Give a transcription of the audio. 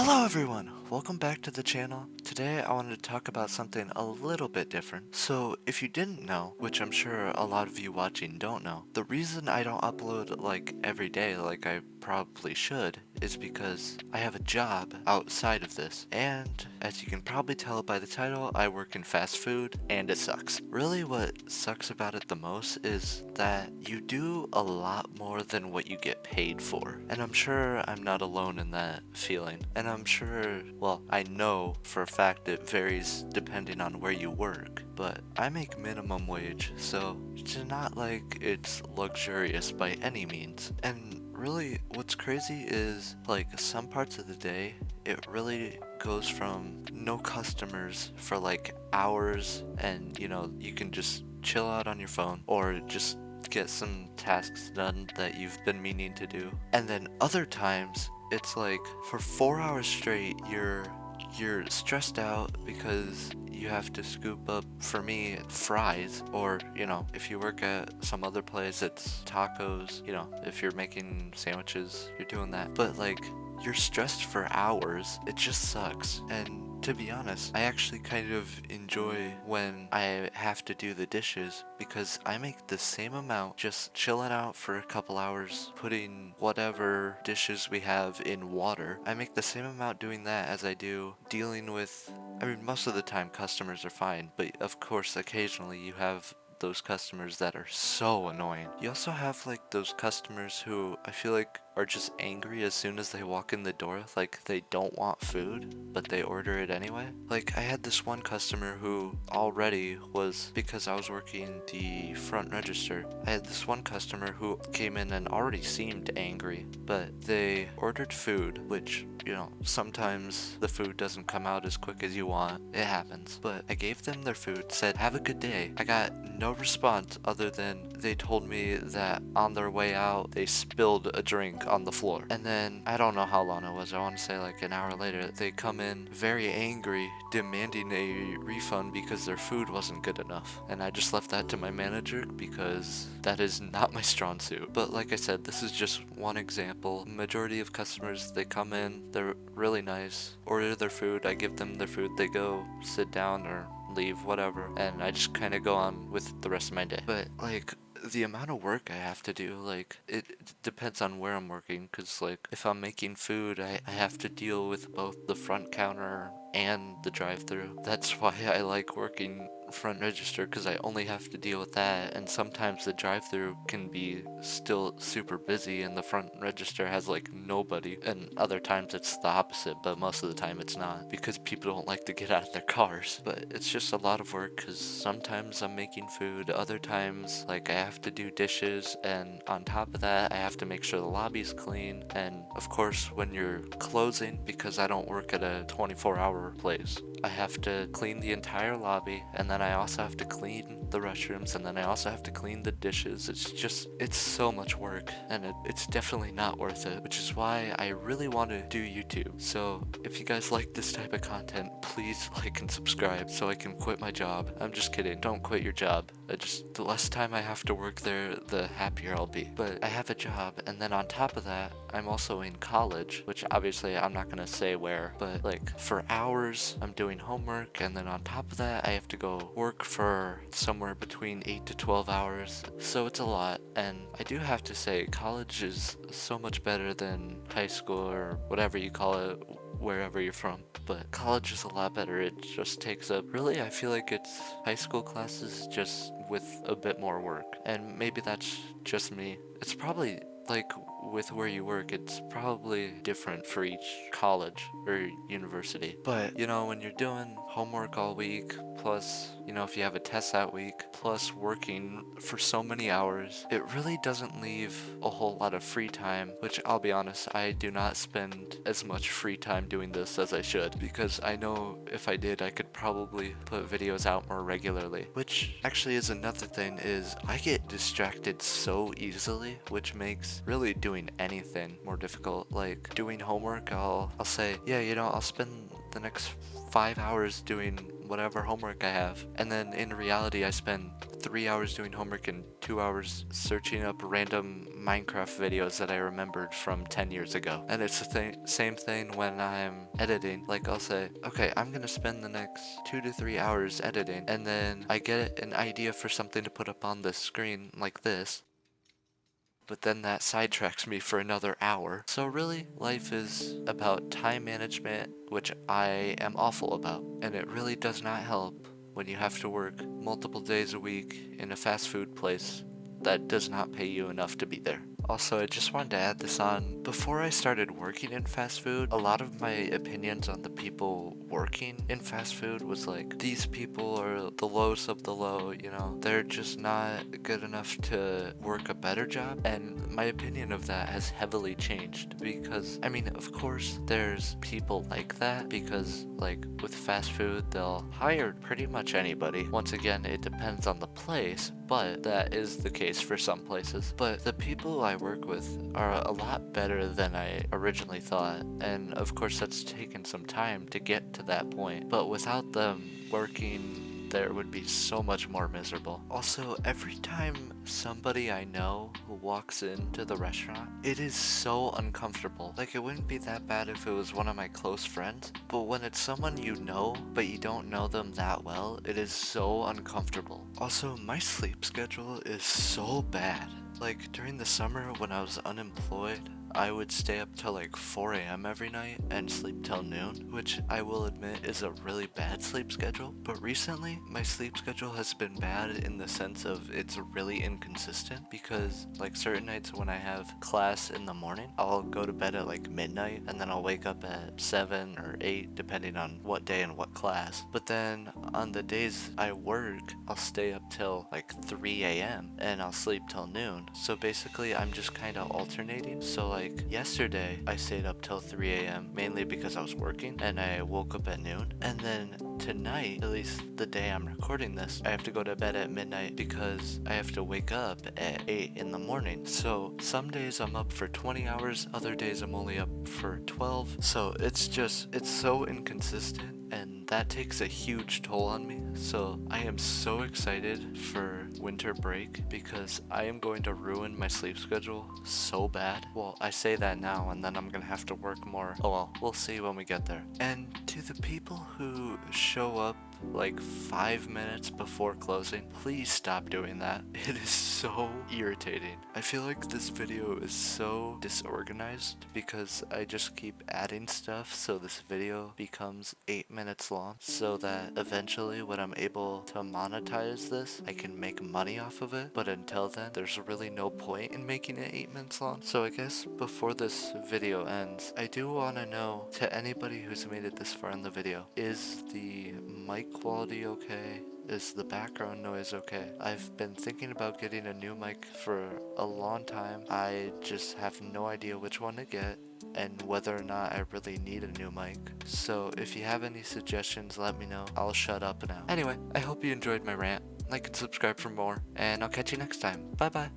Hello everyone! Welcome back to the channel. Today I wanted to talk about something a little bit different. So if you didn't know, which I'm sure a lot of you watching don't know, the reason I don't upload like every day like I probably should is because I have a job outside of this. And as you can probably tell by the title, I work in fast food and it sucks. Really what sucks about it the most is that you do a lot more than what you get paid for. And I'm sure I'm not alone in that feeling. And I'm sure, well, I know for a fact it varies depending on where you work. But I make minimum wage, so it's not like it's luxurious by any means. And really, what's crazy is like some parts of the day, it really goes from no customers for like hours and you can just chill out on your phone or just get some tasks done that you've been meaning to do. And then other times it's like for 4 hours straight you're stressed out because you have to scoop up, for me, fries, or if you work at some other place it's tacos. If you're making sandwiches you're doing that, but like you're stressed for hours. It just sucks. And to be honest, I actually kind of enjoy when I have to do the dishes because I make the same amount just chilling out for a couple hours, putting whatever dishes we have in water. I make the same amount doing that as I do dealing with, I mean, most of the time customers are fine, but of course occasionally you have those customers that are so annoying. You also have like those customers who I feel like are just angry as soon as they walk in the door, like they don't want food, but they order it anyway. Like I had this one customer who already was, because I was working the front register, I had this one customer who came in and already seemed angry, but they ordered food, which sometimes the food doesn't come out as quick as you want. It happens. But I gave them their food, said, "Have a good day." I got no response other than they told me that on their way out, they spilled a drink on the floor. And then, I don't know how long it was, I want to say like an hour later, they come in very angry, demanding a refund because their food wasn't good enough. And I just left that to my manager because that is not my strong suit. But like I said, this is just one example. Majority of customers, they come in, they're really nice, order their food, I give them their food, they go sit down or leave, whatever, and I just kind of go on with the rest of my day. But like the amount of work I have to do, like it depends on where I'm working, because like if I'm making food, I have to deal with both the front counter and the drive-through. That's why I like working front register, because I only have to deal with that, and sometimes the drive-through can be still super busy and the front register has like nobody, and other times it's the opposite, but most of the time it's not, because people don't like to get out of their cars. But it's just a lot of work, because sometimes I'm making food, other times like I have to do dishes, and on top of that I have to make sure the lobby's clean. And of course when you're closing, because I don't work at a 24-hour place, I have to clean the entire lobby, and then I also have to clean the restrooms, and then I also have to clean the dishes. It's so much work, and it's definitely not worth it, which is why I really want to do YouTube. So if you guys like this type of content, please like and subscribe so I can quit my job. I'm just kidding, don't quit your job. The less time I have to work there, the happier I'll be. But I have a job, and then on top of that, I'm also in college, which obviously I'm not gonna say where, but like for hours I'm doing homework, and then on top of that I have to go work for somewhere between 8 to 12 hours. So it's a lot, and I do have to say college is so much better than high school or whatever you call it wherever you're from. But college is a lot better. It just takes up, really, I feel like it's high school classes just with a bit more work. And maybe that's just me. It's probably like with where you work, it's probably different for each college or university. But when you're doing homework all week, plus if you have a test that week, plus working for so many hours, it really doesn't leave a whole lot of free time. Which, I'll be honest, I do not spend as much free time doing this as I should, because I know if I did, I could probably put videos out more regularly. Which actually is another thing, is I get distracted so easily, which makes really doing anything more difficult. Like doing homework, I'll say, yeah, I'll spend the next 5 hours doing whatever homework I have. And then in reality, I spend 3 hours doing homework and 2 hours searching up random Minecraft videos that I remembered from 10 years ago. And it's the same thing when I'm editing. Like I'll say, okay, I'm gonna spend the next 2 to 3 hours editing, and then I get an idea for something to put up on the screen like this, but then that sidetracks me for another hour. So really, life is about time management, which I am awful about, and it really does not help when you have to work multiple days a week in a fast food place that does not pay you enough to be there. Also, I just wanted to add this on. Before I started working in fast food, a lot of my opinions on the people working in fast food was like, these people are the lowest of the low, you know, they're just not good enough to work a better job. And my opinion of that has heavily changed because, I mean, of course, there's people like that because, like, with fast food, they'll hire pretty much anybody. Once again, it depends on the place, but that is the case for some places. But the people I work with are a lot better than I originally thought, and of course that's taken some time to get to that point, but without them working there would be so much more miserable. Also, every time somebody I know who walks into the restaurant, it is so uncomfortable. Like, it wouldn't be that bad if it was one of my close friends, but when it's someone you know, but you don't know them that well, it is so uncomfortable. Also, my sleep schedule is so bad. Like, during the summer when I was unemployed, I would stay up till like 4 a.m. every night and sleep till noon, which I will admit is a really bad sleep schedule. But recently, my sleep schedule has been bad in the sense of it's really inconsistent because like certain nights when I have class in the morning, I'll go to bed at like midnight and then I'll wake up at 7 or 8 depending on what day and what class. But then on the days I work, I'll stay up till like 3 a.m. and I'll sleep till noon. So basically I'm just kind of alternating. So like yesterday I stayed up till 3 a.m. mainly because I was working and I woke up at noon. And then tonight, at least the day I'm recording this, I have to go to bed at midnight because I have to wake up at 8 in the morning. So some days I'm up for 20 hours, other days I'm only up for 12. So it's so inconsistent, and that takes a huge toll on me. So I am so excited for winter break because I am going to ruin my sleep schedule so bad. Well, I say that now and then I'm gonna have to work more. Oh well, we'll see when we get there. And to the people who show up like 5 minutes before closing, please stop doing that. It is so irritating. I feel like this video is so disorganized because I just keep adding stuff, so this video becomes 8 minutes long, so that eventually when I'm able to monetize this, I can make money off of it. But until then, there's really no point in making it 8 minutes long. So I guess before this video ends, I do want to know, to anybody who's made it this far in the video, is the mic quality okay? Is the background noise okay? I've been thinking about getting a new mic for a long time. I just have no idea which one to get and whether or not I really need a new mic. So if you have any suggestions, let me know. I'll shut up now. Anyway, I hope you enjoyed my rant. Like and subscribe for more, and I'll catch you next time. Bye bye.